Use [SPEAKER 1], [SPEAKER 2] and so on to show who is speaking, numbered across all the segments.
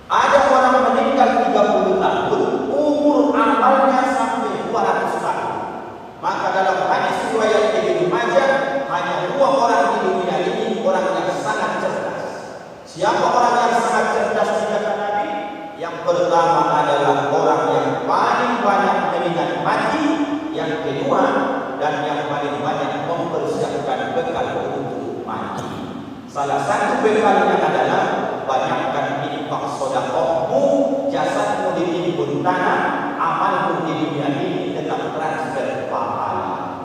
[SPEAKER 1] Ada orang meninggal 30 tahun, umur amalnya sampai 200 tahun. Maka dalam hadis riwayat Ibnu Majah, hanya 2 orang di dunia ini orang yang sangat cerdas. Siapa orang yang sangat cerdas di kata Nabi? Yang pertama adalah orang yang paling banyak mengingat mati, yang kedua dan yang paling banyak mempersiapkan bekal untuk mati. Salah satu bekalnya adalah banyakkan infak sedekahmu, jasadmu ditimbun tanah, amalmu di dunia ini tetap transfer pahala.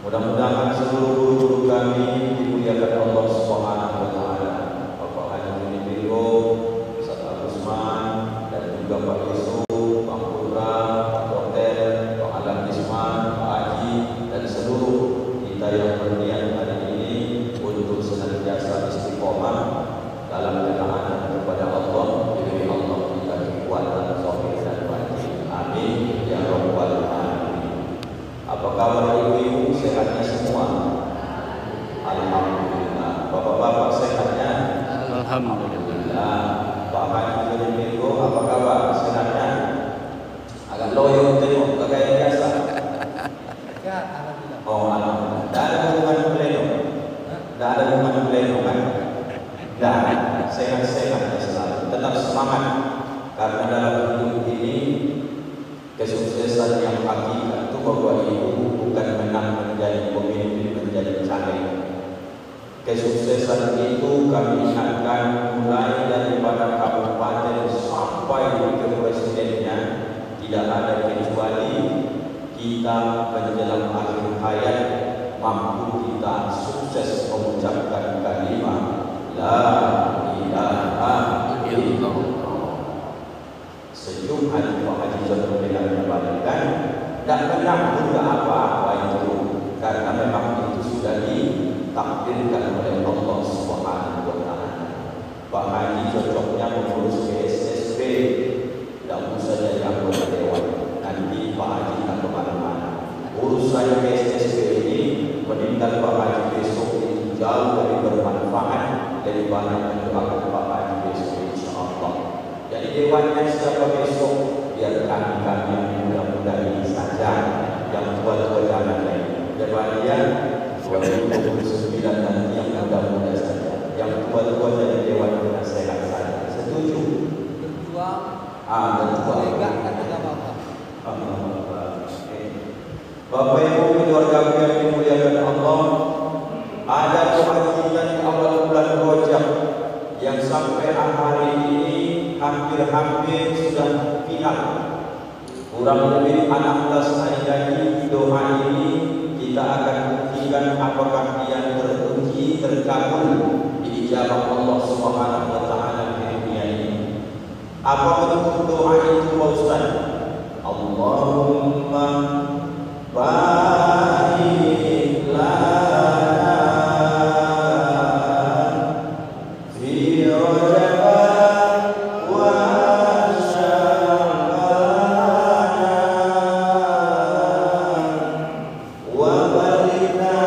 [SPEAKER 2] Mudah-mudahan seluruh guru kami dimuliakan Allah Subhanahu wa taala. Bapak Haji
[SPEAKER 1] kabar ibu-ibu? Sehatnya semua? Alhamdulillah. Bapak-bapak sehatnya? Alhamdulillah. Pak Haji Jodimiko, apa kabar? Sehatnya? Agak loyo tengok, kayak biasa. Oh, alhamdulillah. Tidak ada hubungan pleno. Tidak ada hubungan pleno kan? Dan sehat-sehat selalu. Tetap semangat. Karena dalam hidup ini kesuksesan yang hakikat itu Bapak Ibu bukan menang menjadi pemimpin, menjadi caleg. Kesuksesan itu kami ingatkan mulai daripada kabupaten sampai ke presidennya, tidak ada kecuali kita menjelang akhir hayat mampu kita sukses mengucapkan kalimat La ilaha illallah. Senyum hati Pak Haji Jodimiko dibalikan, tidak pernah juga apa-apa itu, karena memang itu sudah ditakdirkan oleh Allah Subhanahu wa Ta'ala. Pak Haji cocoknya mengurus PSSB, tidak usah jadi anggota dewan. Nanti Pak Haji tak kemana-mana. Urusan PSSB ini meninggal Pak Haji besok itu jauh lebih bermanfaat daripada mendoakan Pak Haji besok, insya Allah. Jadi dewannya siapa besok? Biar kami yang muda-muda ini saja, yang tua-tua jangan lagi. Dewannya 2029 nanti yang muda-muda saja, yang tua-tua jadi dewan penasehat saja. Setuju? Ketua. Bapak Ibu keluarga yang dimuliakan Allah, ada doa kita di awal bulan Rajab yang sampai hari ini hampir-hampir sudah final. Kurang lebih 16 hari lagi doa ini kita akan buktikan apakah dia teruji, terkabul, diijabah Allah Subhanahu wa Ta'ala di dunia ini. Apa bentuk doa itu Pak Ustaz? Allahumma barik lana fi Rajab wa Sya'ban wa balikna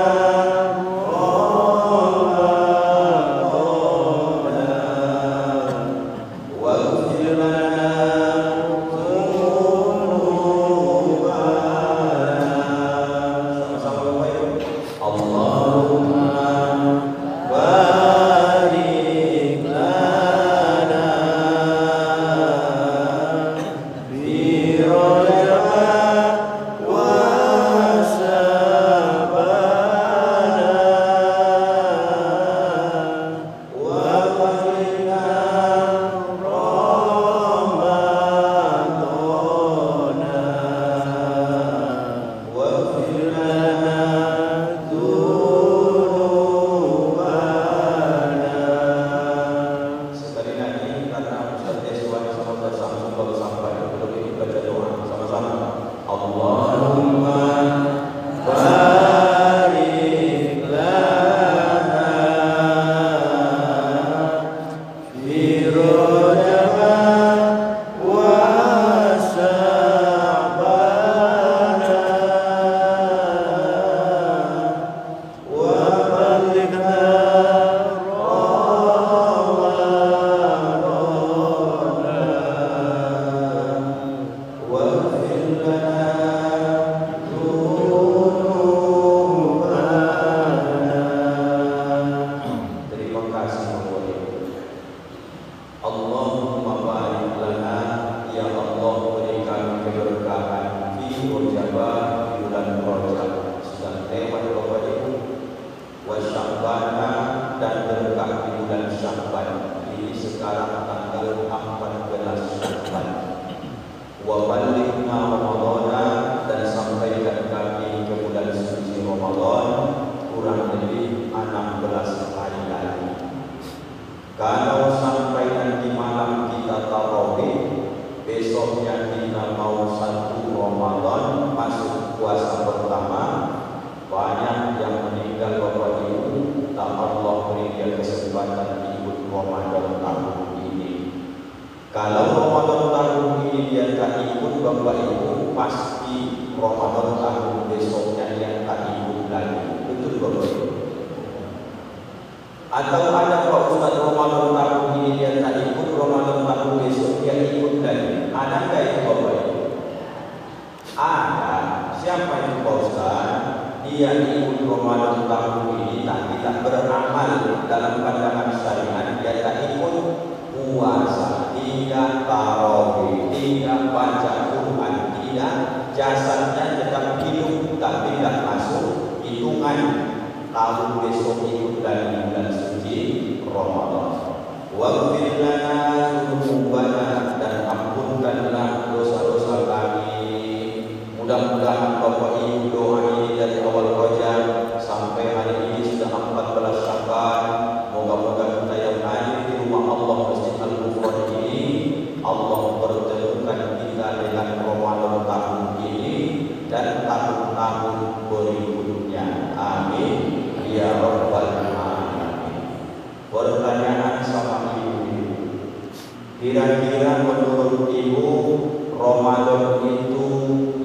[SPEAKER 1] Bapak Ibu pasti Ramadan tahun besoknya Atau ada Pak Ustaz Ramadan tahun ini dia tak ikut, Ramadan tahun besok dia ikut lagi. Ada nggak itu Bapak Ibu? Ada. Siapa itu Pak Ustaz? Dia ikut Ramadan tahun ini tapi tak beramal dalam pandangan syariat. Dia tak ikut puasa, tidak tarawih, tidak baca Quran, tidak, jasadnya tetap hidup tapi tidak masuk hitungan tahun besok ikut dari bulan suci Ramadan. Waghfir lana dzunubana, dan ampunkanlah dosa-dosa kami. Mudah-mudahan Bapak Ibu doa ini dari awal Rajab sampai hari ini sudah 14 Syawal. Moga-moga kita yang hadir di rumah Allah Masjid Al-Ghufran ini, Allah bertemukan kita dengan Ramadan tahun ini dan tahun-tahun berikutnya. Amin. Ya Rabbal Alamin. Pertanyaan sama ibu, kira-kira menurut ibu Ramadan itu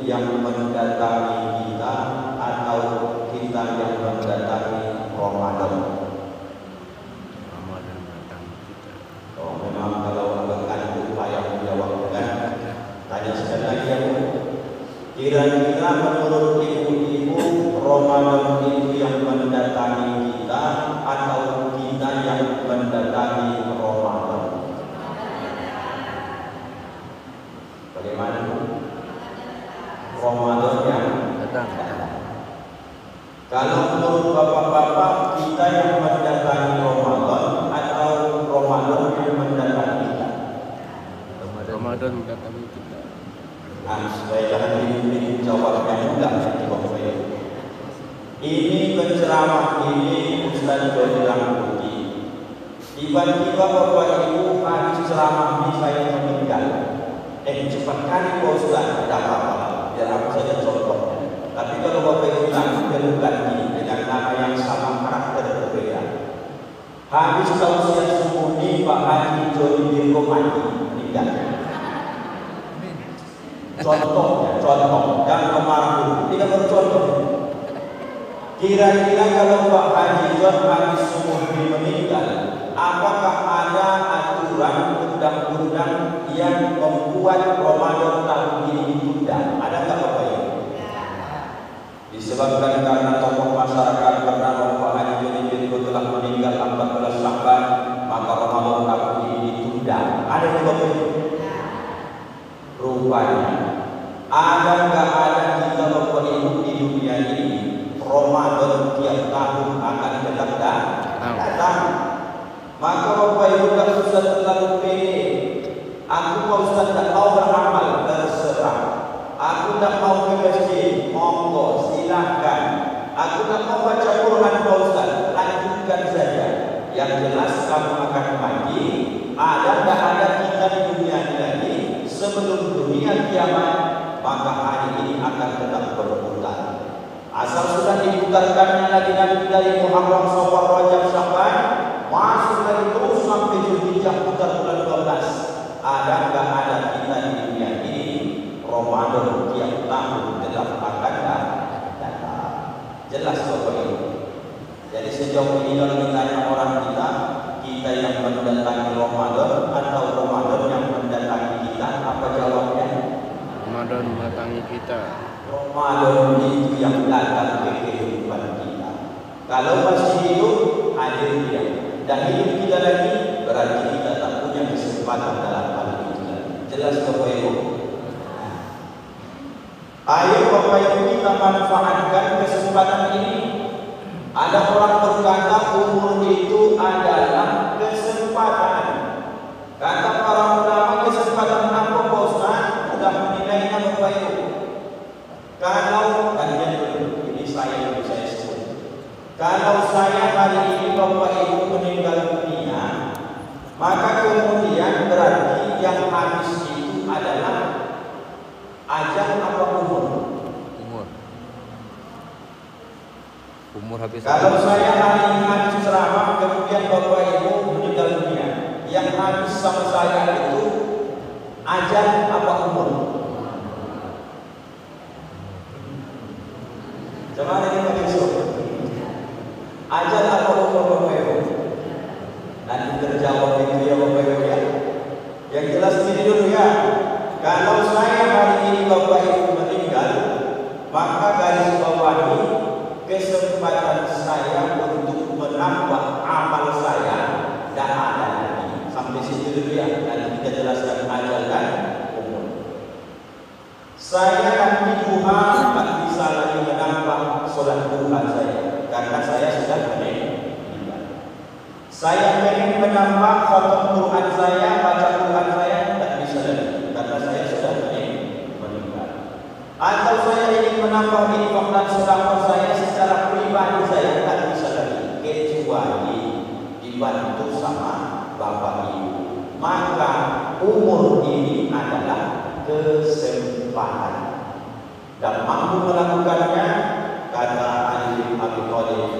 [SPEAKER 1] yang mendatangi kita atau kita yang mendatangi Ramadan?
[SPEAKER 2] Ramadan mendatangi kita.
[SPEAKER 1] Oh, memang kalau agak kantuk payah menjawab kan? Tanya sekali lagi ya Bu. Kira-kira menurut ibu-ibu Ramadan itu yang mendatangi kita atau kita yang mendatangi Ramadan? Bagaimana Bu? Ramadan yang
[SPEAKER 2] Datang.
[SPEAKER 1] Kalau menurut bapak-bapak, kita yang mendatangi Ramadan atau Ramadan yang mendatangi kita?
[SPEAKER 2] Ramadan mendatangi kita.
[SPEAKER 1] Supaya jangan diberi jawabnya mudah di Bapak Ibu. Ini penceramah ini Ustaz Badilang Putih. Tiba-tiba Bapak Ibu habis ceramah ini saya meninggal. Cepat kali Pak Ustaz, tidak apa-apa. Biar aku saja contohnya. Tapi kalau Bapak Ibu langsung ganti dengan nama yang sama, karakter berbeda. Habis tausiah subuh ini Pak Haji Joni Dirgo mati, meninggal. Contohnya, contoh dan almarhum tidak bercontoh. Kira-kira kalau Pak Haji John habis subuh ini meninggal, apakah ada aturan undang-undang yang membuat Ramadan tahun ini ditunda? Ada nggak Bapak Ibu? Disebabkan karena tokoh masyarakat bernama Pak Haji John Dirgo telah meninggal 14 Syawal, maka Ramadan tahun ini ditunda. Ada nggak Bapak Ibu? Rupanya ada nggak ada kita Bapak Ibu di dunia ini Ramadan tiap tahun akan tetap datang. Maka Bapak Ibu tak usah terlalu pede. Aku Pak Ustaz tak mau beramal, terserah. Aku tak mau ke masjid, monggo silahkan. Aku tak mau baca Quran Pak Ustaz, lanjutkan saja. Yang jelas kamu akan mati. Ada nggak ada kita di dunia ini lagi sebelum dunia kiamat, maka hari ini akan tetap berputar. Asal sudah diputarkannya lagi dari Muharram, Syawal, Rajab, Sya'ban, masuk lagi terus sampai Zulhijjah putar bulan 12. Ada nggak ada kita di dunia ini Ramadan tiap tahun tetap akan datang. Jelas Bapak Ibu. Jadi sejauh ini kalau ditanya orang kita yang mendatangi Ramadan atau Ramadan yang mendatangi kita, apa jawabnya?
[SPEAKER 2] Ramadan mendatangi kita.
[SPEAKER 1] Ramadan itu yang datang ke kehidupan kita. Kalau masih hidup, hadir dia. Dan hidup kita lagi, berarti kita tak punya kesempatan dalam hal itu. Jelas Bapak Ibu? Ayo Bapak Ibu kita manfaatkan kesempatan ini. Ada orang berkata umur itu adalah kesempatan. Kata para ulama, kesempatan apa Pak Ustaz? Sudah menilainya Bapak Ibu. Kalau ini saya sebut. Kalau saya hari ini Bapak Ibu meninggal dunia, maka kemudian berarti yang habis itu adalah ajal apa umur?
[SPEAKER 2] Umur habis.
[SPEAKER 1] Kalau saya hari ini habis ceramah, kemudian Bapak Ibu meninggal dunia, yang habis sama saya itu ajal apa umur? Coba ini Pak Yusuf. Ajal apa umur Bapak Ibu? dulu ya. Kalau saya hari ini Bapak Ibu meninggal, maka garis bawahi kesempatan saya untuk menambah amal saya dan ada lagi. Sampai situ dulu ya. Nanti kita jelaskan ajal dan umur. Saya nanti duha tak bisa lagi menambah sholat duha saya karena saya sudah meninggal. Saya ingin menambah khatam Quran saya, baca Quran saya tak bisa lagi karena saya sudah meninggal. Atau saya ingin menambah infak dan sedekah saya secara pribadi saya tak bisa lagi kecuali dibantu sama Bapak Ibu. Maka umur ini adalah kesempatan dan mampu melakukannya kata Ali bin Abi Thalib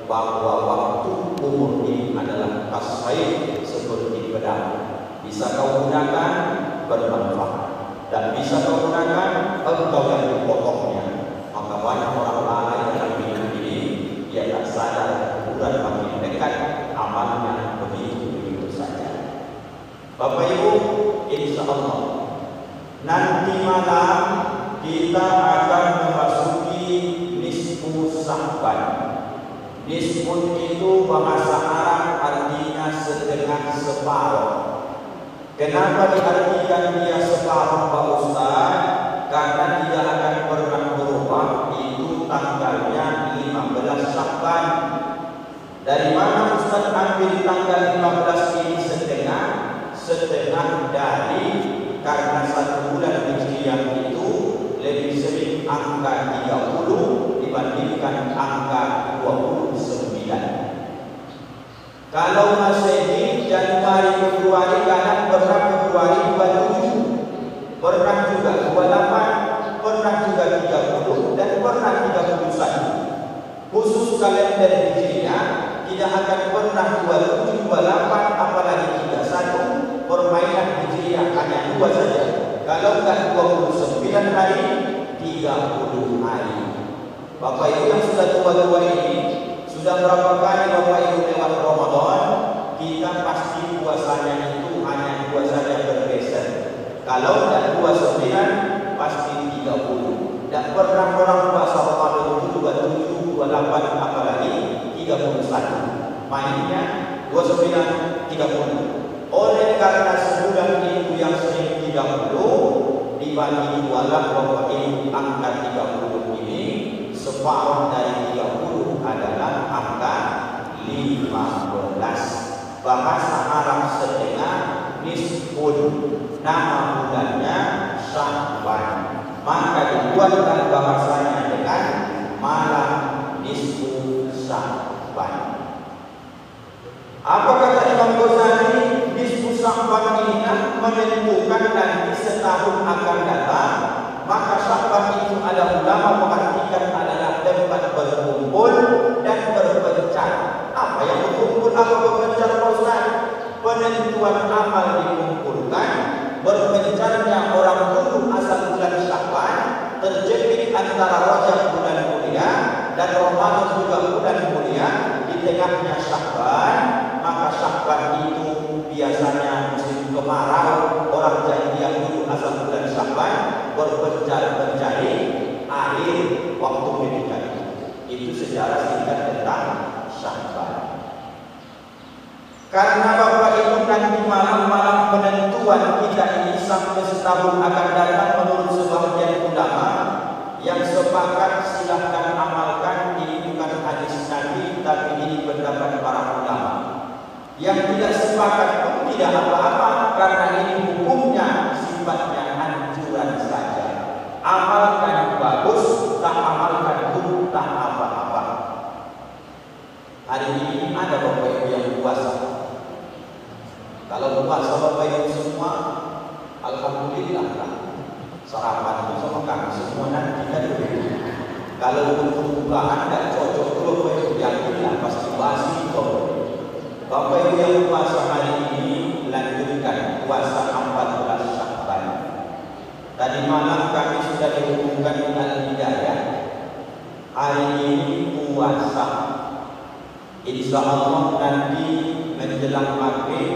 [SPEAKER 1] bahwa waktu umur ini adalah kasai seperti pedang, bisa kau gunakan bermanfaat dan bisa kau gunakan engkau yang dipotongnya. Maka banyak orang lalai dalam hidup ini, dia tak sadar bulan makin dekat amalnya begitu saja. Bapak Ibu, insya Allah nanti malam kita akan memasuki nisfu Sya'ban. Nisfu itu bahasa Arab artinya setengah separuh. Kenapa diartikan dia separuh Pak Ustaz? Karena tidak akan pernah berubah. Itu tanggalnya 15 Sya'ban. Dari mana Ustaz ambil tanggal 15 ini setengah? Setengah dari karena satu bulan Hijriah itu lebih sering angka 30 dibandingkan angka 29. Kalau Masehi Januari Februari kadang pernah Februari 27, pernah juga 28, pernah juga 30 dan pernah 31. Khusus kalender Hijriah tidak akan pernah 27, 28 apalagi 31. Permainan Hijriah hanya 2 saja. Kalau enggak 29 hari, 30 hari. Bapak Ibu yang sudah tua-tua ini, sudah berapa kali Bapak Ibu lewat Ramadan, kita pasti puasanya itu hanya 2 saja bergeser. Kalau enggak 29, pasti 30. Dan pernah orang puasa Ramadan itu 27, 28, apalagi 31. Mainnya 29, 30. Oleh karena sebulan itu yang sering 30 dibagi 2 lah Bapak Ibu, angka 30 ini separuh dari 30 adalah angka 15. Bahasa Arab setengah nisfun, nama bulannya Sya'ban. Maka dibuatkan bahasanya dengan malam nisfu Sya'ban. Apa kata Imam Ghazali? Nisfu Sya'ban ini menentukan nanti setahun akan datang. Maka Sya'ban itu ada ulama mengartikan adalah tempat berkumpul dan berpencar. Apa yang berkumpul, apa berpencar Ustaz? Penentuan amal dikumpulkan, berpencarnya orang dulu asal bulan Sya'ban, terjepit antara Rajab bulan mulia dan Ramadan juga bulan mulia, di tengahnya Sya'ban. Maka Sya'ban itu biasanya musim kemarau, orang jahiliyah dulu asal bulan Sya'ban berpencar mencari air waktu ketika itu sejarah singkat tentang Sya'ban. Karena Bapak Ibu nanti malam-malam penentuan kita ini sampai setahun akan datang menurut sebagian ulama yang sepakat silahkan amalkan, ini bukan hadis Nabi tapi ini pendapat para ulama. Yang tidak sepakat pun tidak apa-apa karena ini hukumnya sifatnya anjuran saja. Amalkan bagus, tak amalkan pun tak apa-apa. Hari ini ada Bapak Ibu yang puasa. Kalau puasa Bapak Ibu semua, alhamdulillah lah. Sarapan itu sama kami semua nanti kan begitu. Kalau untuk bukaan tidak cocok dulu Bapak Ibu, yakinlah pasti basi kok. Bapak Ibu yang puasa hari ini lanjutkan puasa 14 Sya'ban. Tadi malam kami sudah diumumkan di Al-Hidayah. Hari ini puasa. Insya Allah nanti menjelang maghrib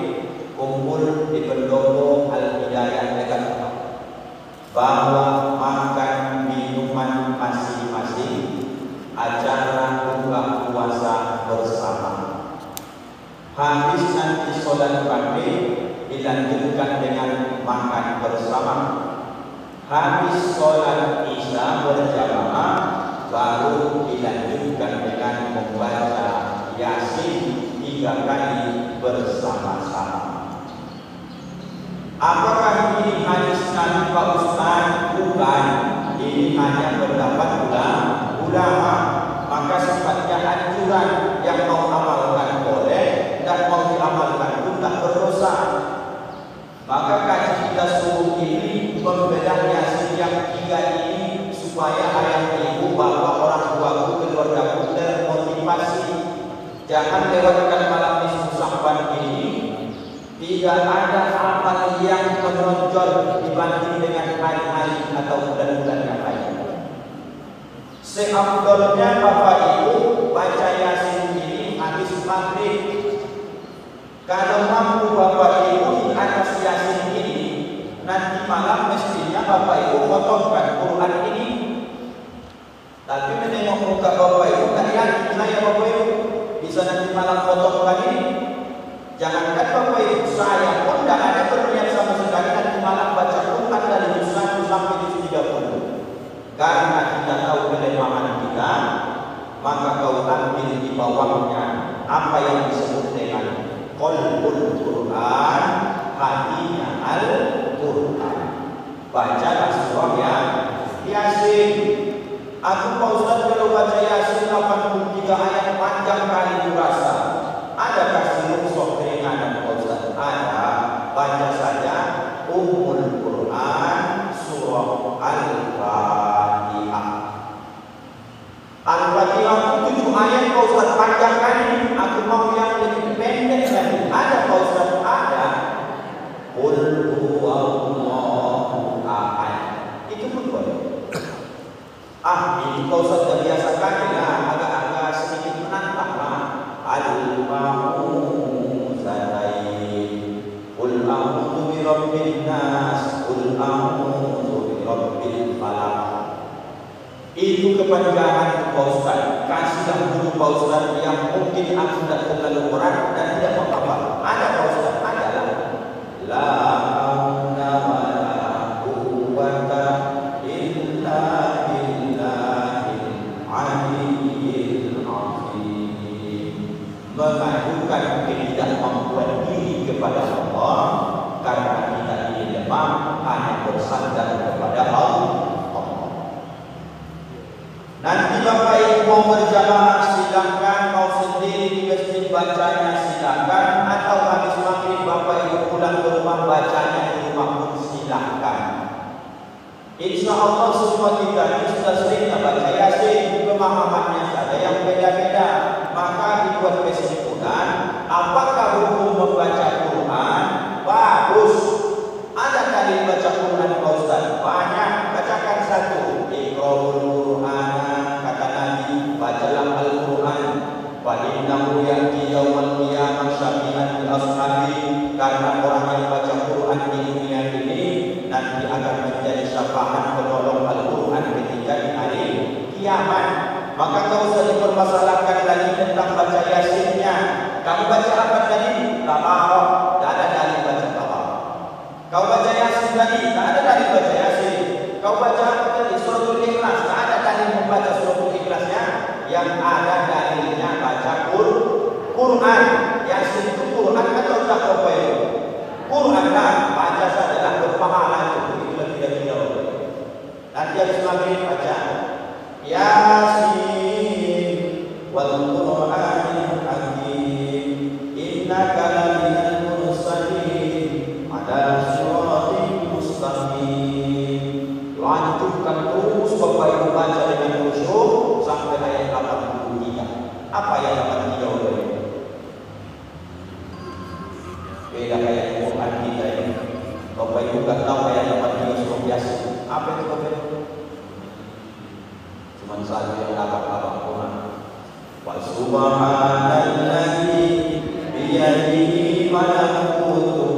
[SPEAKER 1] kumpul di pendopo Al-Hidayah dekat rumah, bahwa makan minuman masing-masing acara buka puasa bersama. Habis nanti sholat maghrib dilanjutkan dengan makan bersama. Habis sholat isya berjamaah baru dilanjutkan dengan membaca Yasin 3 kali bersama-sama. Apakah ini hadis Nabi Pak Ustaz? Bukan. Ini hanya pendapat ulama. Maka sifatnya anjuran, yang mau amalkan boleh dan mau diamalkan pun tak berdosa. Maka kaji kita suruh ini membedah Yasin yang 3 ini supaya ayah ibu, bapak, orang tuaku, keluargaku termotivasi. Jangan lewatkan malam nisfu Sya'ban ini. Tidak ada amal yang menonjol dibanding dengan hari-hari atau bulan-bulan yang lain. Seafdolnya Bapak Ibu baca Yasin ini habis maghrib. Kalau mampu Bapak Ibu di atas Yasin ini, nanti malam mestinya Bapak Ibu potongkan Quran ini. Tapi menengok muka Bapak Ibu, tak yakin saya Bapak Ibu bisa nanti malam potongkan ini. Jangankan Bapak Ibu, saya pun tidak ada berniat sama sekali nanti malam baca Quran dari juz 1 sampai juz 30. Karena kita tahu kelemahan kita, maka kau ambil di bawahnya apa yang disebut dengan qalbul Quran, hatinya Al-Quran. Bacalah surah Yasin. Aku Pak Ustaz kalau baca Yasin 83 ayat panjang kali kurasa. Adakah sirup keringanan Pak Ustaz? Ada. Baca saja Ummul Quran surah Al-Fatihah. Al-Fatihah itu 7 ayat Pak Ustaz, panjang kali. Aku mau yang lebih pendek lagi. Ada Pak Ustaz? Ada. Qul huwallahu ahad. Itu pun boleh. Ini Pak Ustaz sudah biasakan ya, agak-agak sedikit menantang lah. Al-Ma'uzatain, Qul a'udzu birabbin nas, Qul a'udzu birabbil falaq. Itu kepanjangan Pak Ustaz. Kasihlah dulu Pak Ustaz yang mungkin aku tidak terlalu berat dan tidak menghafal. Ada Pak Ustaz? Ada lah. La haula wa la quwwata illa billahil aliyyil azim. Mengajukan ketidakmampuan diri kepada Allah karena kita ini lemah, hanya bersandar kepada Allah. Nanti Bapak Ibu mau berjamaah silakan, mau sendiri di masjid bacanya silakan, atau habis maghrib Bapak Ibu pulang ke rumah bacanya di rumah pun silakan. Insya Allah semua kita ini sudah sering baca Yasin, pemahamannya saja yang beda-beda. Maka dibuat kesimpulan, apakah hukum membaca Quran? Bagus. Ada kali baca Quran Pak Ustaz? Banyak. Bacakan satu. Iqra'ul Quran, kata Nabi, bacalah Al-Quran. Fa innahu ya'ti yaumal qiyamah syafi'an li ashabi. Karena orang yang baca Quran di dunia ini nanti akan menjadi syafaat penolong Al-Quran ketika di hari kiamat. Maka kau usah dipermasalahkan lagi tentang baca Yasinnya. Kamu baca apa tadi? Tabarok. Tak ada dalil baca tabarok. Kau baca Yasin tadi? Tak ada dalil baca Yasin. Kau baca apa tadi? Suratul Ikhlas. Tak ada dalil membaca suratul Ikhlasnya. Yang ada dalilnya baca Quran. Yasin itu Quran atau tak apa itu? Quran lah. Baca sajalah berpahala itu. Itulah tidak-tidak. Nanti habis maghrib baca Yasin wal Qur'anil Hakim innaka laminal mursalin ala siratin mustaqim. Lanjutkan terus Bapak Ibu baca dengan khusyuk sampai ayat 83. Apa ayat 83 Bapak Ibu? Beda kayak Quran kita ini. Bapak Ibu tak tahu ayat 83 surah Yasin. Apa itu Bapak Ibu? Cuman satu yang abang-abang Quran. Wa subhanalladzi biyadihi malakutu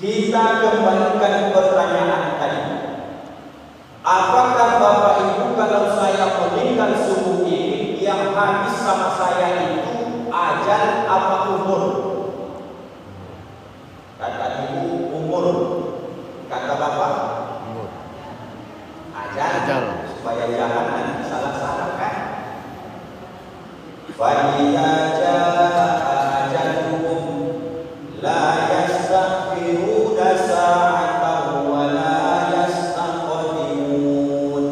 [SPEAKER 1] Kita kembalikan pertanyaan tadi. Apakah Bapak Ibu kalau saya meninggal subuh ini yang habis sama saya itu ajal apa umur? Kata Ibu umur. Kata Bapak
[SPEAKER 2] Umur.
[SPEAKER 1] ajal. Supaya jangan nanti salah-salah kan. Fa'idza jaa ajaluhum la yastakhiruna sa'atan wa la yastaqdimun.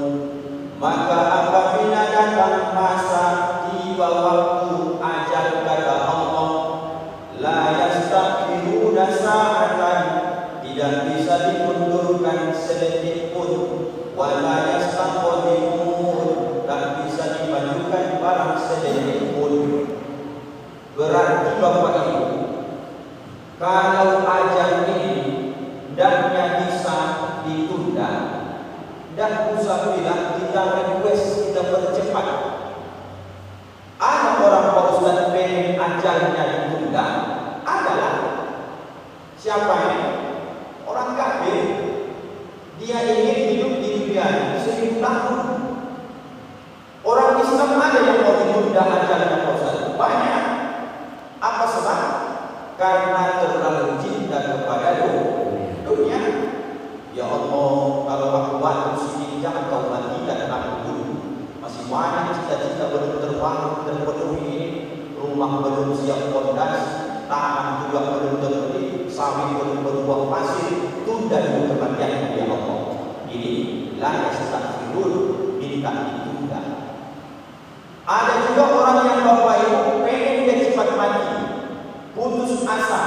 [SPEAKER 1] Maka apabila datang masa tiba waktu ajal kata Allah, la yastakhiruna sa'atan, tidak bisa dimundurkan sedetik pun, wa la yastaqdimun, tak bisa dimajukan barang sedetik pun. Berarti Bapak Ibu, kalau ajal ini hendaknya bisa ditunda, dan usah bilang kita request, kita percepat. Ada orang Pak Ustaz pengen ajalnya ditunda, adalah siapa ini? Orang kafir. Dia ingin hidup di dunia ini 1000 tahun. Orang Islam ada yang mau ditunda ajalnya Pak Ustaz, banyak. Apa sebab? Karena terlalu cinta kepada dunia. Ya Allah, kalau aku waktu sini jangan kau matikan aku dulu. Masih banyak cita-cita belum terpenuhi ini. Rumah belum siap pondasi, tanah juga belum terbeli, sawit belum berbuah pasir. Tunda dulu kematian ya Allah. Ini la yastaghfirun, minta ditunda. Ada juga orang yang Bapak Ibu pengen dia cepat mati, putus asa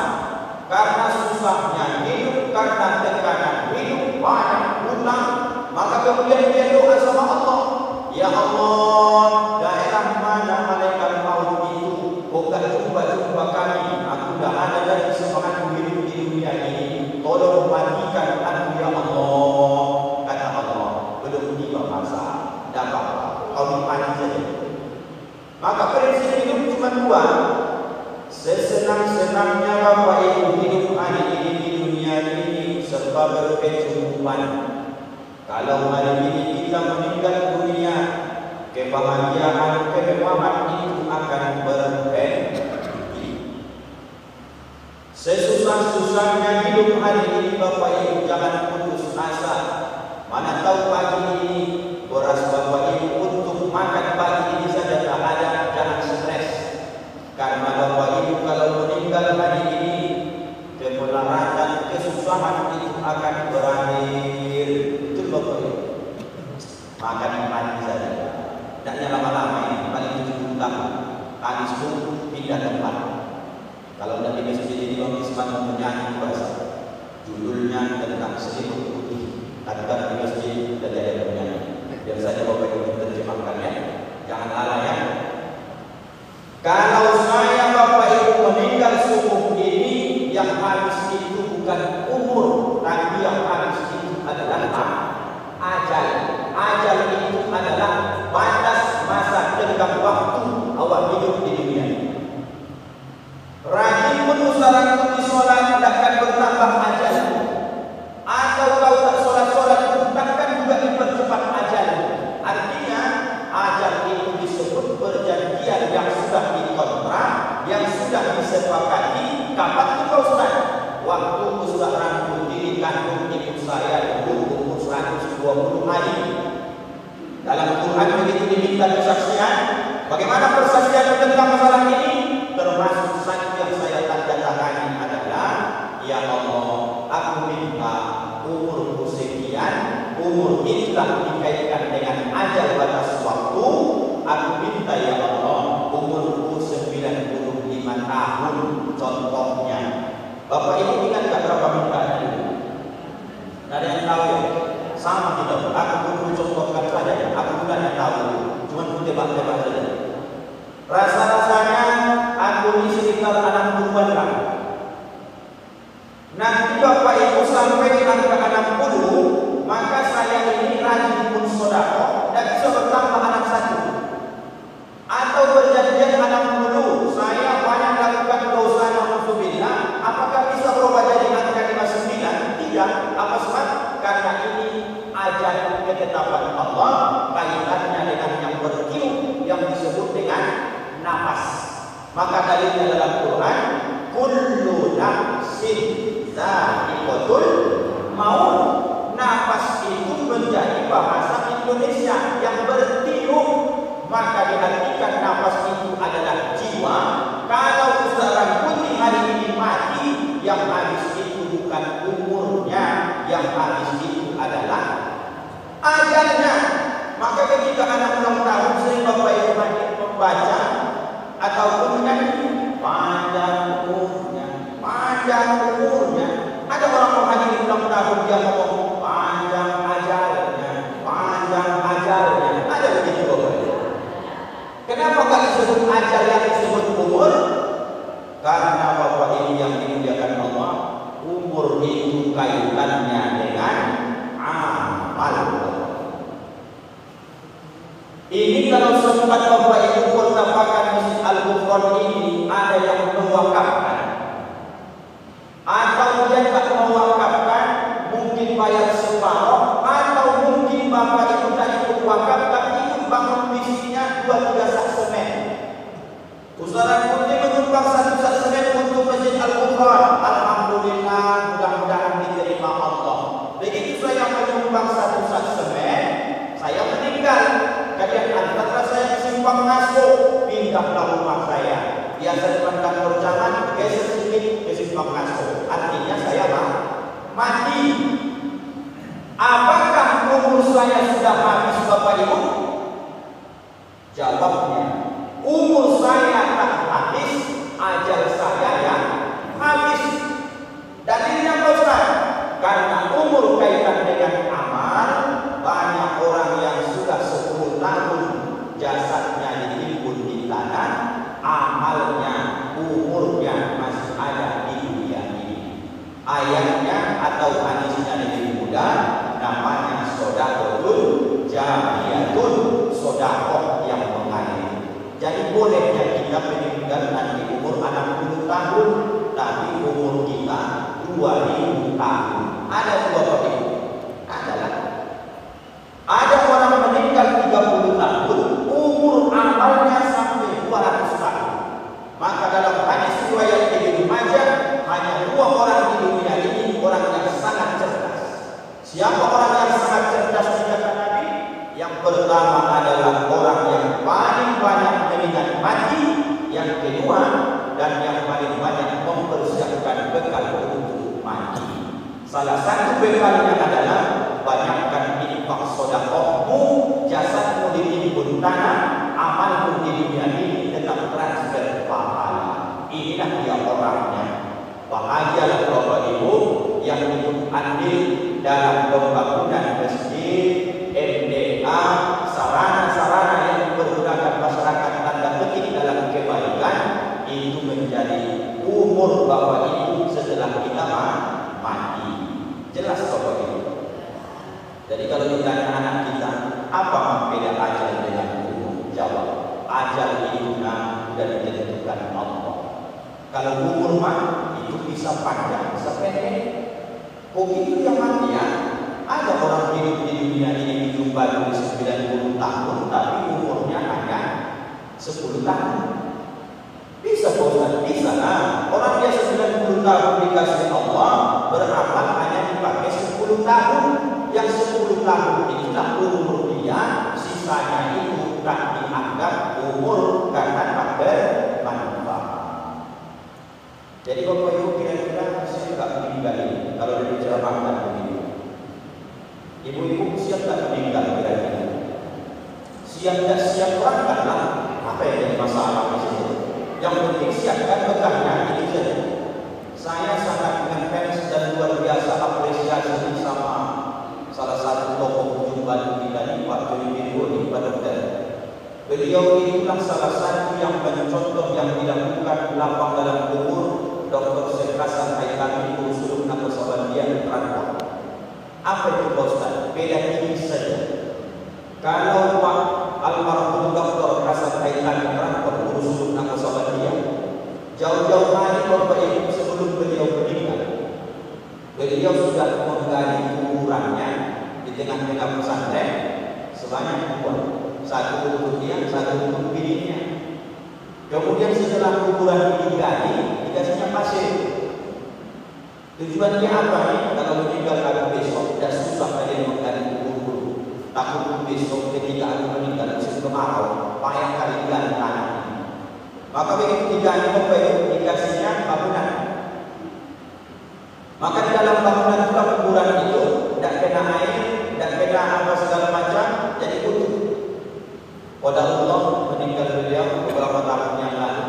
[SPEAKER 1] karena susahnya hidup, karena tekanan hidup, banyak hutang, maka kemudian dia doa sama Allah, ya Allah, daerah mana malaikat maut itu, kok gak jumpa kami, aku dah ada lagi semangat hidup di dunia ini, tolong matikan aku ya Allah. Kata Allah, belum tiba masa, tidak apa-apa, kau mati saja. Maka prinsip hidup cuma dua. Sesenang-senangnya Bapak Ibu hidup hari ini di dunia ini serba berkecukupan. Kalau hari ini kita meninggal dunia, kebahagiaan kemewahan itu akan berhenti. Sesusah-susahnya hidup hari ini Bapak Ibu jangan putus asa. Mana tahu pagi ini beras Bapak Ibu untuk makan pagi ini saja tak ada, jangan stres. Karena Bapak Ibu kalau meninggal hari ini, kemelaratan, kesusahan itu akan berakhir. Itu Bapak Ibu. Makan mandi saja. Tidaknya lama-lama ini, paling 70 tahun. Habis itu pindah tempat. Kalau tidak di masjid ini, Bang Isman menyanyi bahasa. Judulnya tentang selimut putih. Katakan di masjid dan ada penyanyi. Biar saja Bapak Ibu terjemahkan ya. Jangan salah ya. Kalau saya Bapak Ibu meninggal subuh ini, yang habis itu bukan umur, tapi yang habis itu adalah ajal. Ajal itu adalah batas masa tenggang waktu awak hidup di dunia ini. Rajin menusaran putih sholat takkan bertambah ajal. Atau kau tak sholat-sholat pun takkan juga dipercepat ajal. Artinya ajal itu disebut perjanjian yang sudah dikontrak, yang sudah disepakati. Kapan itu kau sholat? Waktu sudah rangkum diri kandung ibu saya dulu umur 120 hari. Dalam Quran begitu diminta kesaksian. Bagaimana persaksian tentang masalah ini? Termasuk saksi yang saya tanda tangani adalah, ya Allah, aku minta umurku sekian, umur itulah dikaitkan dengan ajal batas waktu. Aku minta ya Allah, umurku 95 tahun contohnya. Bapak Ibu ingat tak berapa minta itu? Ada yang tahu ya? Sama kita. Aku perlu contohkan saja. Aku bukan yang tahu. Cuma tebak-tebak saja. Rasa-rasanya aku ini sekitar 60-an lah. Nanti Bapak Ibu sampai di angka 60, maka saya ini rajin pun sedekah dan bisa bertambah anak satu. Atau berjanjian 60, saya banyak lakukan dosa naudzubillah, apakah bisa berubah jadi angka 59? karena ini ajal ketetapan Allah, kaitannya dengan yang bertiup yang disebut dengan nafas. Maka dalilnya dalam Quran, kullu nafsin dha'iqatul maut. Nafas itu menjadi bahasa Indonesia yang bertiup, maka diartikan nafas itu adalah jiwa. Kalau seorang putih hari ini mati, yang habis itu bukan umurnya, yang habis itu adalah ajalnya. Maka ketika anak ulang tahun sering Bapak Ibu membaca ataupun menyanyi panjang umurnya, panjang umurnya. Ada orang menghadiri ulang tahun dia ngomong panjang ajalnya, panjang ajalnya. Ada begitu Bapak Ibu. Kenapa enggak disebut ajal yang disebut umur? Karena Bapak Ibu yang dimuliakan Allah, umur itu kaitannya dengan amal. Ini kalau sempat Bapak Ibu pertapakan Masjid Al-Ghufran ini, ada yang mewakafkan atau dia tak mewakafkan, mungkin bayar separuh, atau mungkin Bapak Ibu tak ikut wakaf tapi ikut bangun misinya 2-3 sak semen. Ustaz Putih menyumbang 1 sak semen untuk Masjid Al-Ghufran. Alhamdulillah, mudah-mudahan diterima Allah. Begitu saya menyumbang 1 sak semen, saya meninggal. Kalian antarlah saya ke simpang Ngasko, pindahlah rumah saya. Biasa depan kantor jangan geser sedikit ke simpang Ngasko. Artinya saya mati. Apakah umur saya sudah habis Bapak Ibu? Jawabnya, umur saya tak habis, ajal saya yang habis. Dalilnya Pak Ustaz, karena umur kaitan dengan amal. Banyak orang yang sudah 10 tahun jasadnya ditimbun di tanah, amalnya, umurnya masih ada di dunia ini. Ayatnya atau hadisnya lebih mudah, namanya sedekahun jariyatun, sedekah yang mengalir. Jadi bolehnya kita meninggal nanti umur 60 tahun, tapi umur kita 2000 tahun. Ada dua begitu. Ada orang meninggal 30 tahun, umur amalnya sampai 200 tahun. Maka dalam hadis riwayat Ibnu Majah, hanya 2 orang di dunia ini orang yang sangat cerdas. Siapa orang yang sangat cerdas di kata Nabi? Yang pertama adalah orang yang paling banyak mengingat mati, yang kedua dan yang paling banyak mempersiapkan bekal untuk mati. Salah satu bekalnya adalah banyakkan infak sedekahmu, jasadmu ditimbun tanah, amalmu di dunia ini tetap transfer pahala. Inilah dia orangnya. Bahagialah Bapak Ibu yang ikut andil dalam pembangunan masjid, MDA, sarana-sarana yang mempergunakan masyarakat tanda petik dalam kebaikan. Itu menjadi umur Bapak Ibu setelah kita mati. Jelas Bapak Ibu. Jadi kalau ditanya anak kita, apa beda ajal dengan umur? Jawab, ajal itu sudah ditentukan Allah. Kalau umur mah itu bisa panjang, bisa pendek. Begitu yang mati ya. Ada orang hidup di dunia ini dijumpai 90 tahun, tapi umurnya hanya 10 tahun. Bisa Ustaz, bisa lah. Orang dia 90 tahun dikasih Allah, beramal hanya dipakai 10 tahun. Yang 10 tahun itulah umur dia, sisanya itu tak dianggap umur karena tak bermanfaat. Jadi Bapak Ibu kira-kira saya tak meninggal ini kalau diceramahkan begini. Ibu-ibu siap tak meninggal kira-kira? Siap tak siap berangkatlah. Apa yang jadi masalah di situ? Yang penting siapkan bekalnya, itu saja. Saya sangat ngefans dan luar biasa apresiasi sama salah satu tokoh ujung Batu kita ini, Pak Joni Birgoni, Pak Dokter. Beliau itulah salah satu yang mencontoh yang dilakukan lapang dalam kubur Dr. Syekh Hasan Haytami Usulun Nakosabandia di Transport. Apa itu Pak Ustaz? Beda tipis saja. Kalau Pak almarhum Dr. Hasan Haytami Transport Usulun Nakosabandia, jauh-jauh hari Bapak Ibu sebelum beliau meninggal, beliau sudah menggali kuburannya pondok pesantren sebanyak 2, satu untuk dia, satu untuk bininya. Kemudian setelah kuburan digali, dikasihnya pasir. Tujuannya apa nih? Kalau meninggal aku besok, tidak susah kalian menggali kubur. Takut besok ketika aku meninggal musim kemarau, payah kali gali tanah. Maka begitu digali dikasihnya bangunan. Maka di dalam bangunan itu kuburan itu tidak kena air, tidak kena apa segala macam, jadi utuh. Qadarullah meninggal beliau beberapa tahun yang lalu,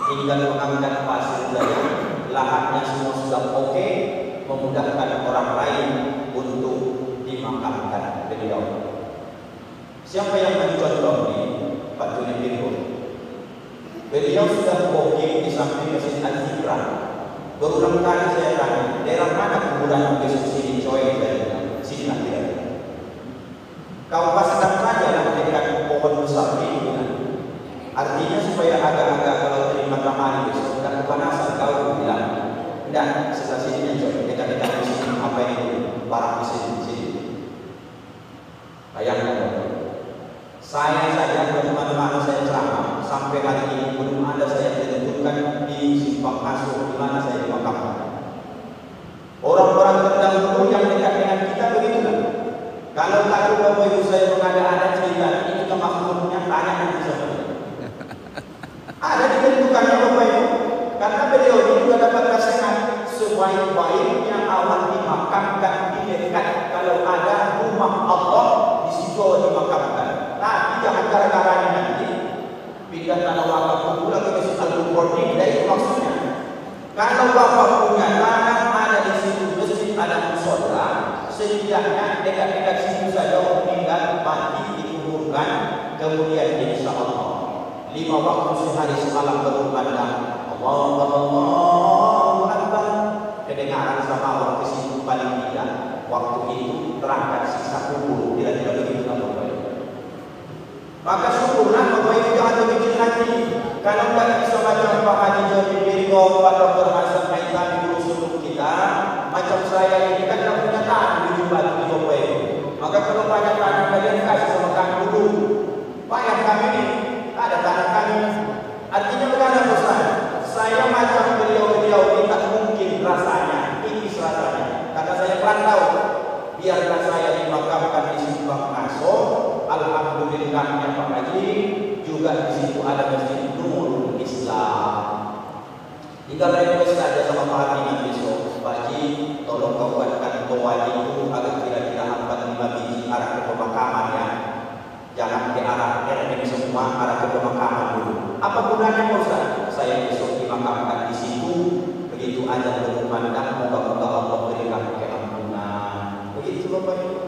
[SPEAKER 1] tinggal mengangkat pasir saja, lahannya semua sudah oke, memudahkan orang lain untuk dimakamkan beliau. Siapa yang mencontoh ini? Pak Juni Biru. Beliau sudah booking di samping Masjid Al-Zikran. Berulang kali saya tanya, daerah mana kuburan besok sini coy? Sini lah tidak. Kau pasang saja lah dekat pohon besar ini. Artinya supaya agak-agak kalau terima taman besok tidak kepanasan kau bilang. Dan sebelah sininya coy, dekat-dekat di sini apa ini barang di sini. Bayangkan. Saya saja teman-teman saya ceramah sampai hari ini belum ada saya ditentukan di simpang asuh di mana saya dimakamkan. Orang-orang terdahulu yang dekat dengan kita begitulah. Kalau tahu Bapak Ibu saya mengada-ada cerita ini juga makhluknya tanya nanti sama dia. Ada ditentukannya Bapak Ibu, karena beliau ini juga dapat nasihat sebaik-baiknya awal dimakamkan di dekat kalau ada rumah Allah di situ dimakamkan. Nah, jangan gara-gara nanti pindah tanah wakaf pula ke Masjid Al-Qur'an, tidak itu maksudnya. Kalau Bapak punya tanah ada di situ masjid ada mushola, setidaknya dekat-dekat situ saja meninggal mati dikuburkan, kemudian insya Allah 5 waktu sehari semalam berkumandang Allahu Akbar, kedengaran sama Allah ke situ paling tidak waktu itu terangkat sisa kubur, tidak begitu Bapak. Maka syukurlah Bapak Ibu jangan berkecil hati. Kalau tidak bisa baca Pak Haji Jody Birgo, Pak Dr. Hasan Haitami guru suluk kita, macam saya ini kan tidak punya tanah di Batu di Bapak Ibu. Maka kalau banyak tanah kalian kasih sama kami dulu. Payah kami ini, ada tanah kami. Artinya bagaimana Ustaz? Saya macam beliau-beliau ini tak mungkin rasanya, tipis rasanya. Karena saya perantau. Biarlah saya dimakamkan di simpang Aso. Alhamdulillahnya Pak Haji juga di situ ada Masjid Nurul Islam. Tinggal request saja sama Pak Haji besok, Pak Haji tolong kau buatkan doa itu agar kira-kira 4-5 biji arah ke pemakaman ya. Jangan ke arah RT semua, arah ke pemakaman dulu. Apa gunanya Pak Ustaz? Saya besok dimakamkan di situ, begitu aja berkumandang, moga-moga Allah berikan keampunan. Begitu Bapak Ibu.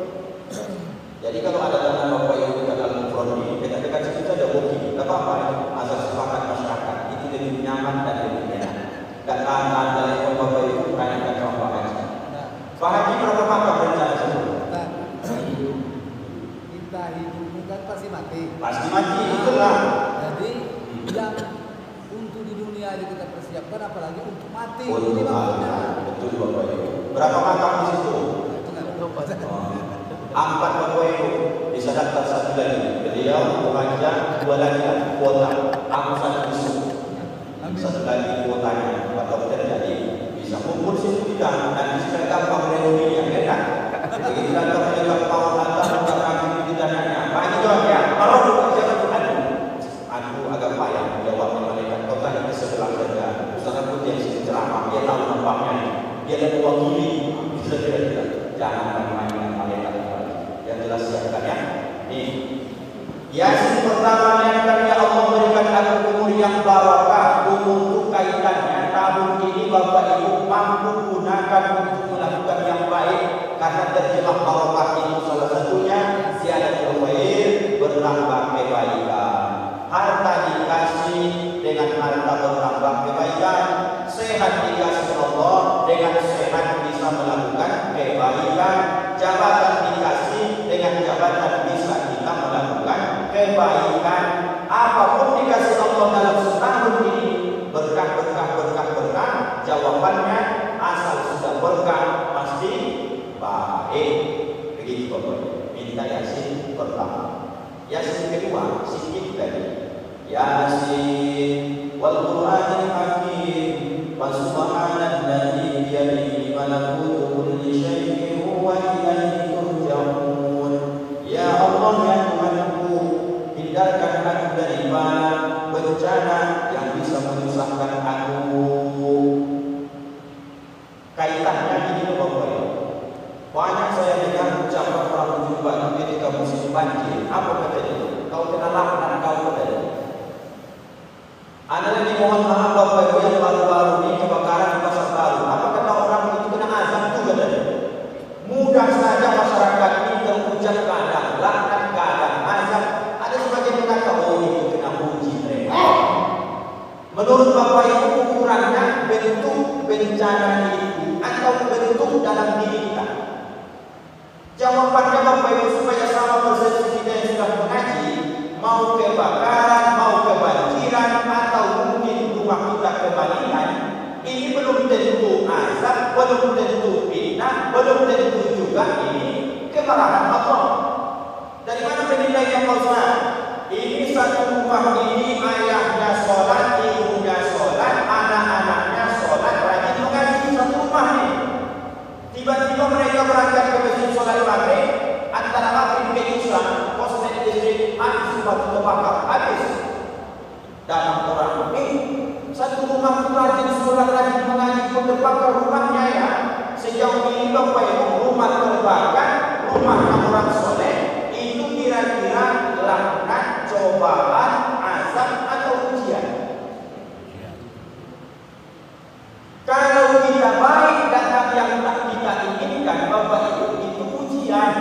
[SPEAKER 1] Jadi kalau ada tanah Bapak Ibu dekat Al-Qur'an dekat-dekat situ saja booking, tidak apa-apa ya. Asal sepakat masyarakat itu lebih nyaman dan lebih enak. Dan tahan telepon Bapak Ibu tanyakan sama Pak Haji. Pak Haji berapa makam rencana sebelum?
[SPEAKER 3] Kita hidup kan pasti mati.
[SPEAKER 1] Pasti mati itulah.
[SPEAKER 3] Jadi yang untuk di dunia aja kita persiapkan, apalagi untuk mati.
[SPEAKER 1] Untuk mati. Betul Bapak Ibu. Berapa makam di situ?
[SPEAKER 3] Itu nggak tahu.
[SPEAKER 1] 4 Bapak Ibu bisa daftar 1 lagi. Beliau mengajar 2 lagi kuota. Aku 1 besok. 1 lagi kuotanya. Pak Dokter jadi bisa kumpul situ kita dan bisa gampang reuninya, enak. Begitu datang ke gampang datang kami ditanya, Pak ini jawab ya. Kalau jangan aduh agak payah jawabnya mereka. Kau tanya ke sebelah saja. Ustaz pun yang sini ceramah, dia tahu nampaknya. Dia ada mewakili. Bisa kira-kira. Jangan main-main malaikat. Yang jelas siapkan ya. Nih. Yasin pertama yang ya Allah berikan aku umur yang barakah. Umur itu kaitannya tahun ini Bapak Ibu mampu gunakan untuk melakukan yang baik, karena terjemah barakah itu salah satunya ziyadatul khair, bertambah kebaikan. Harta dikasih dengan harta bertambah kebaikan. Sehat dikasih Allah, dengan sehat bisa melakukan kebaikan. Jabatan dikasih, dengan jabatan bisa kita melakukan kebaikan. Apapun dikasih Allah dalam setahun ini, berkah. Jawabannya asal sudah berkah pasti baik. Begitu Bapak. Yasin kedua, sikit tadi. Yasin wal Qur'anil Hakim wa subhanalladzi biyadihi malakutu kulli syai'in wa ilaihi turja'un. Ya Allah ya Tuhanku, hindarkan aku daripada bencana yang bisa menyusahkan aku. Kaitannya ini Bapak Ibu. Banyak saya dengar ucapan orang berjubah ketika musim banjir. Apa kata dia? Kau kena laknat, kau kata dia. Anda lagi mohon maaf Bapak Ibu yang baru-baru ini kebakaran di Pasar Baru. Apa kata orang itu kena azab itu kata dia? Mudah saja masyarakat ini terhujat keadaan, laknat keadaan, azab. Ada sebagian berkata, oh itu kena uji mereka. Menurut Bapak Ibu ukurannya bentuk bencana itu atau bentuk dalam diri kita. Jawabannya Bapak Ibu supaya sama persepsi kita yang sudah mengaji, mau kebakaran, mau kebanjiran, atau mungkin rumah kita kebalikan, ini belum tentu azab, belum tentu fitnah, belum tentu juga ini kemarahan Allah. Dari mana penilaiannya Pak Ustaz? Ini satu rumah ini ayahnya sholat, ibunya sholat, anak-anaknya sholat, rajin mengaji satu rumah ini. Tiba-tiba mereka berangkat ke masjid sholat maghrib, antara maghrib ke isya, kosmet listrik mati semua terbakar habis. Dalam orang ini satu rumah itu rajin sholat, rajin mengaji pun terbakar rumahnya ya. Sejauh ini Bapak Ibu, rumah terbakar, rumahnya orang soleh, itu kira-kira laknat, cobaan, azab atau ujian. Kalau kita baik dapat yang tak kita inginkan Bapak Ibu, itu ujian.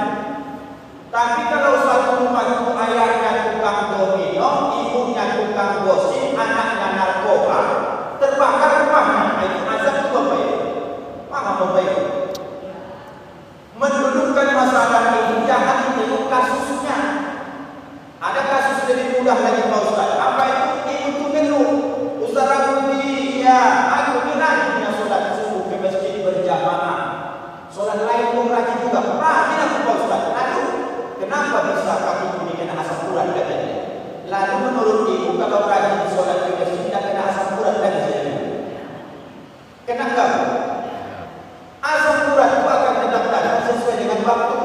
[SPEAKER 1] Tapi kalau satu rumah itu ayahnya tukang domino, ibunya tukang gosip, anaknya narkoba, terbakar rumahnya, itu azab itu Bapak Ibu. Paham Bapak Ibu? Mendudukkan masalah ini jangan ditengok kasusnya. Ada kasus lebih mudah lagi Pak Ustaz. Apa itu? Ibu ngeluh. Ustaz aku ya, aku ini rajinnya sholat subuh ke masjid berjamaah. Sholat lain pun rajin juga. Rajin aku Pak Ustaz. Lalu kenapa bisa kaki ini kena asam urat katanya? Lalu menurut ibu kalau rajin sholat ke masjid tidak kena asam urat lagi saja. Kenapa? Asam urat itu akan tetap datang sesuai dengan waktu.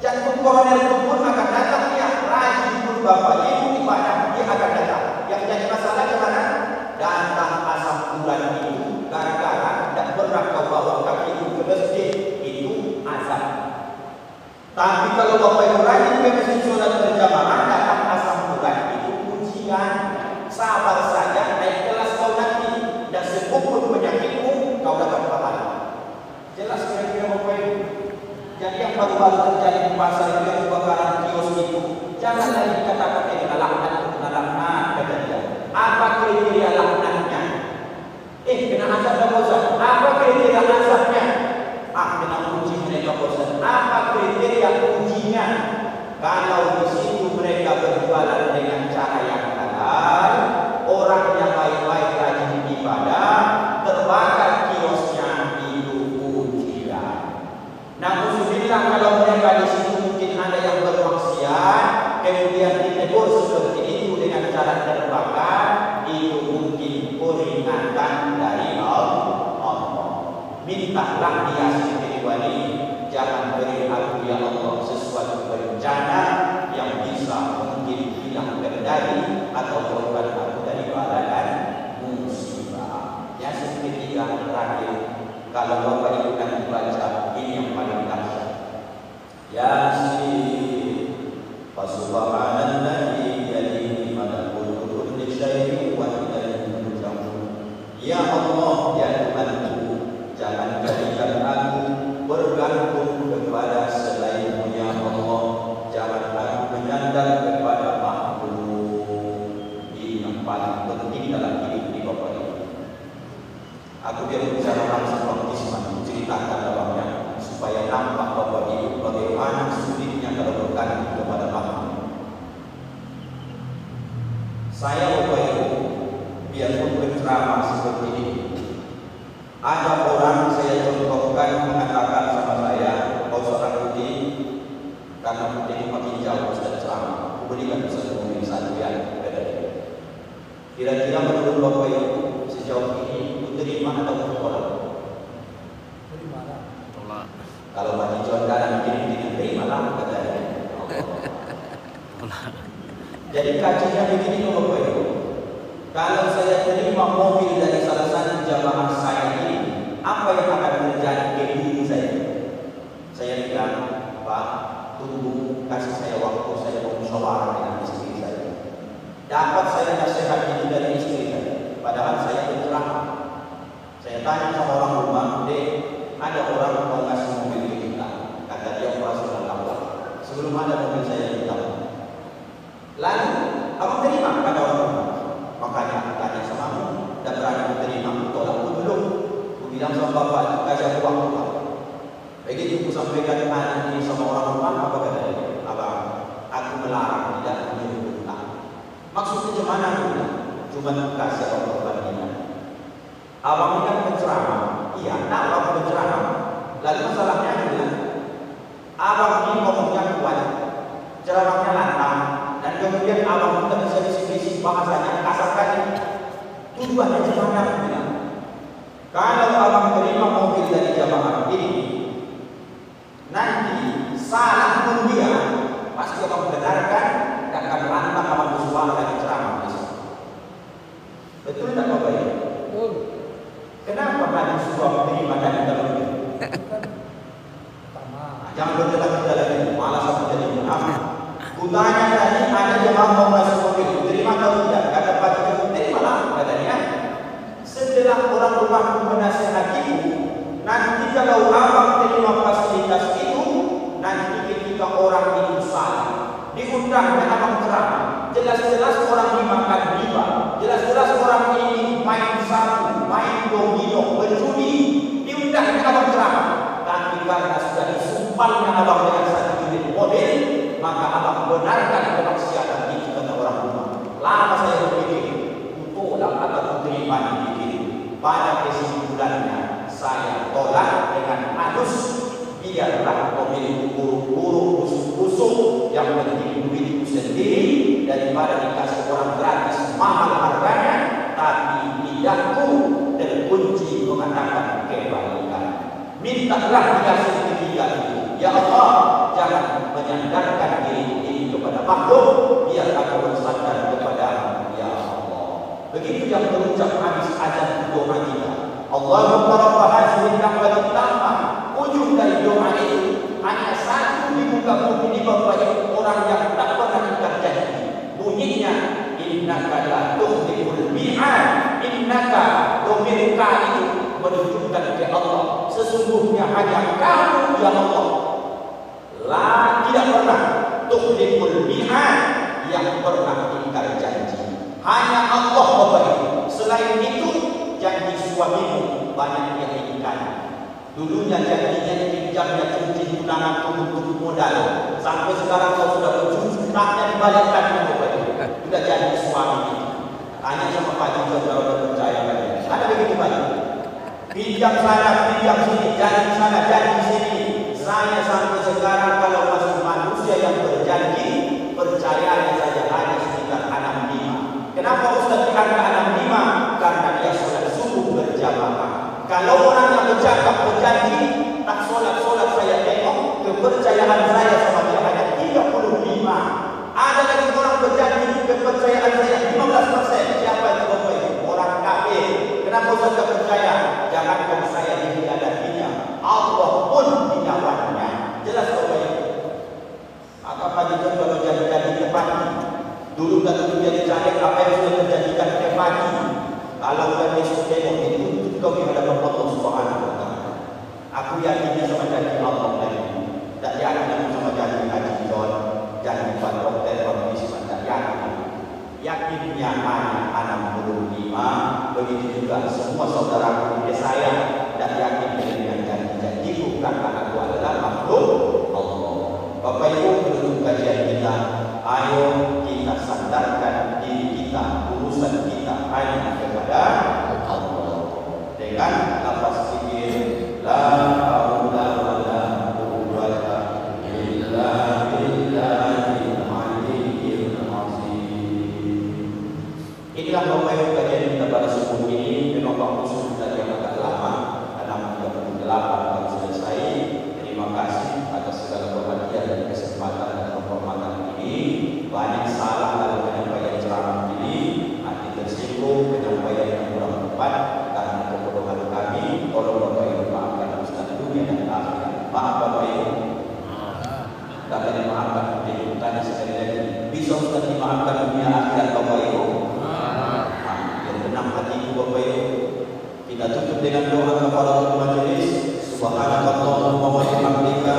[SPEAKER 1] Jantung koroner itu pun akan datang ya. Rajin pun Bapak Ibu ibadah dia akan datang. Yang jadi masalah kemana? Datang asam urat itu gara-gara tidak pernah kau bawa kaki itu ke masjid, itu azab. Tapi kalau Bapak Ibu rajin ke masjid sholat berjamaah, datang asam urat itu ujian. Sabar saja, naik kelas kau nanti. Dan sepupun penyakitmu kau dapat pahala. Jelas kira-kira Bapak Ibu. Jadi yang baru-baru terjadi di pasar itu yang kebakaran kios itu, jangan lagi kata-kata ini laknat, kata dia. Apa kriteria laknatnya? Kena azab dan bosan. Apa kriteria azabnya? Kena uji mereka bosan. Apa kriteria ujinya? Kalau di situ mereka berjualan dengan cara yang halal, orang yang baik-baik rajin ibadah, terbakar kiosnya, itu ujian. Namun sebenarnya kalau mereka di situ mungkin ada yang bermaksiat, kemudian ditegur seperti itu dengan cara terbakar, itu mungkin peringatan dari Allah. Mintalah di Yasin kedua ini, jangan beri aku ya Allah sesuatu bencana yang bisa mungkin hilang kendali atau korban aku dari baladan musibah. Yasin ketiga terakhir, kalau Bapak Ibu akan dibaca, ini yang paling dahsyat. Yasin, Subhanalladzi biyadihi malakutu kulli syai'in wa ilaihi turja'un. Ya Allah, ya Tuhanku, jangan jadikan aku bergantung kepada selain-Mu ya Allah. Jangan aku bersandar kepada makhluk. Ini yang paling penting dalam hidup ini Bapak Ibu. Aku biar bicara langsung baptisman, menceritakan dalamnya supaya nampak Bapak Ibu bagaimana sulitnya kalau bergantung kepada makhluk. Saya Bapak Ibu, biarpun berceramah seperti ini, ada orang saya contohkan mengatakan sama saya, kau seorang putih, karena putih makin jauh sudah ceramah. berikan satu satu ya. Kira-kira menurut Bapak Ibu sejauh ini menerima atau menolak?
[SPEAKER 3] Terimalah.
[SPEAKER 2] Tolak.
[SPEAKER 1] Kalau Pak John kadang begini terimalah katanya.
[SPEAKER 2] Tolak.
[SPEAKER 1] Jadi kajinya begini loh Bapak Ibu. Kalau saya terima mobil dari salah satu jamaah saya ini, apa yang akan terjadi ke diri saya? Saya bilang, Pak, tunggu kasih saya waktu, saya mau musyawarah dengan istri saya. Dapat saya nasihat itu dari istri saya, padahal saya berceramah. Saya tanya sama orang rumah, Dek, ada orang mau ngasih mobil ke kita. Kata dia operasional awal. Sebelum ada mobil saya kita. Lalu, abang terima kata orang rumah. Makanya aku tanya sama kamu, dan berani menerima, tolak aku belum. Aku bilang sama bapak, kasih aku waktu. Begitu aku sampaikan anak ini sama orang rumah, apa kata dia? Abang, aku melarang tidak menyuruh utang. Maksudnya gimana aku bilang? Cuma kasih abang perbandingan. Abang ini kan penceramah, iya, tak abang penceramah. Lalu masalahnya aku bilang, abang ini ngomongnya kuat, ceramahnya lantang, dan kemudian abang kita bisa bisik-bisik bahasanya kasar kali. Tujuannya gimana aku bilang? Kalau abang terima mobil dari jamaah ini, nanti salah pun dia pasti abang benarkan dan akan lantang abang bersuara dari ceramah besok. Betul tak Bapak Ibu?
[SPEAKER 3] Betul.
[SPEAKER 1] Kenapa hadis sudah terima dan kita lebih? Jangan berjalan-jalan lagi, malas aku jadi maaf. Kutanya tadi ada jemaah mau masuk mobil, terima atau tidak? Kata Pak Jokowi, terimalah katanya. Setelah orang rumah menasihatiku, nanti kalau abang terima fasilitas itu, nanti ketika orang itu salah, diundangnya abang ceramah. Jelas-jelas orang ini makan riba, jelas-jelas orang ini main sabu, main domino, berjudi, diundangnya abang ceramah. Tapi karena sudah disumpalnya abang dengan satu unit mobil, maka abang benarkan kemaksiatan itu kata orang rumah. Lama saya berpikir, tolak atau terima dikit. Pada kesimpulannya, saya tolak dengan halus. Biarlah mobil buruk-buruk, busuk-busuk, yang penting duitku sendiri, daripada dikasih orang gratis mahal harganya, tapi lidahku terkunci mengatakan kebaikan. Mintalah dikasih ketiga itu. Ya Allah, jangan menyandarkan diri ini kepada makhluk, biar aku bersandar kepada Ya Allah. Begitu yang terucap habis azan doa kita. Allahumma rabb hadhihi ad-da'wati tammah. Ujung dari doa itu hanya satu di muka bumi di bawah orang yang tak pernah ingkar janji. Bunyinya innaka la tukhliful mi'ad. Innaka domirka itu menunjukkan ke Allah, sesungguhnya hanya kamu ya Allah tidak pernah tukhliful mi'ad, yang pernah ingkar janji. Hanya Allah Bapak Ibu. Selain itu janji suamimu banyak yang ingkar. Dulunya janjinya dipinjamnya cincin tunangan untuk modal, sampai sekarang kau sudah berjujur taknya dibalikkan Bapak Ibu. Sudah janji suami itu. Tanya sama Pak Jokowi kalau sudah percaya lagi. Ada begitu Pak Jokowi? Pinjam sana, pinjam sini, janji sana, janji sini. Saya sampai sekarang kalau masih manusia yang berjanji, percayanya saja hanya sekitar 65. Kenapa Ustaz dikatakan 65? Karena dia sholat subuh berjamaah. Kalau orang yang bercakap berjanji, tak sholat saya tengok, kepercayaan saya sama dia hanya 35. Ada lagi orang berjanji, kepercayaan saya 15%. Siapa itu Bapak Ibu? Orang kafir. Kenapa Ustaz tak percaya? Jangankan saya dihadapinya, Allah pun dilawannya. Jelas Bapak Ibu. Maka pagi itu kalau jadi ke pagi, dulu tak jadi caleg, apa yang sudah terjadikan ke pagi. Kalau sudah besok tengok itu kau di hadapan Allah Subhanahu wa Ta'ala. Aku yakinnya sama janji Allah lagi. Tak yakin sama janji Haji John, janji Pak Dokter, Pak Bisman, tak yakin. Yakinnya hanya 65. Begitu juga semua saudaraku di saya dan yakin dengan janji-janjiku karena aku adalah makhluk Allah. Bapak Ibu, menutup kajian kita, ayo kita sandarkan diri kita, urusan kita hanya kepada Allah. Dengan lafaz zikir la haula wala quwwata illa billahil aliyyil dimaafkan dunia akhirat Bapak Ibu. Yang tenang hatiku Bapak Ibu. Kita tutup dengan doa kepada majelis. Subhanakallahumma wa bihamdika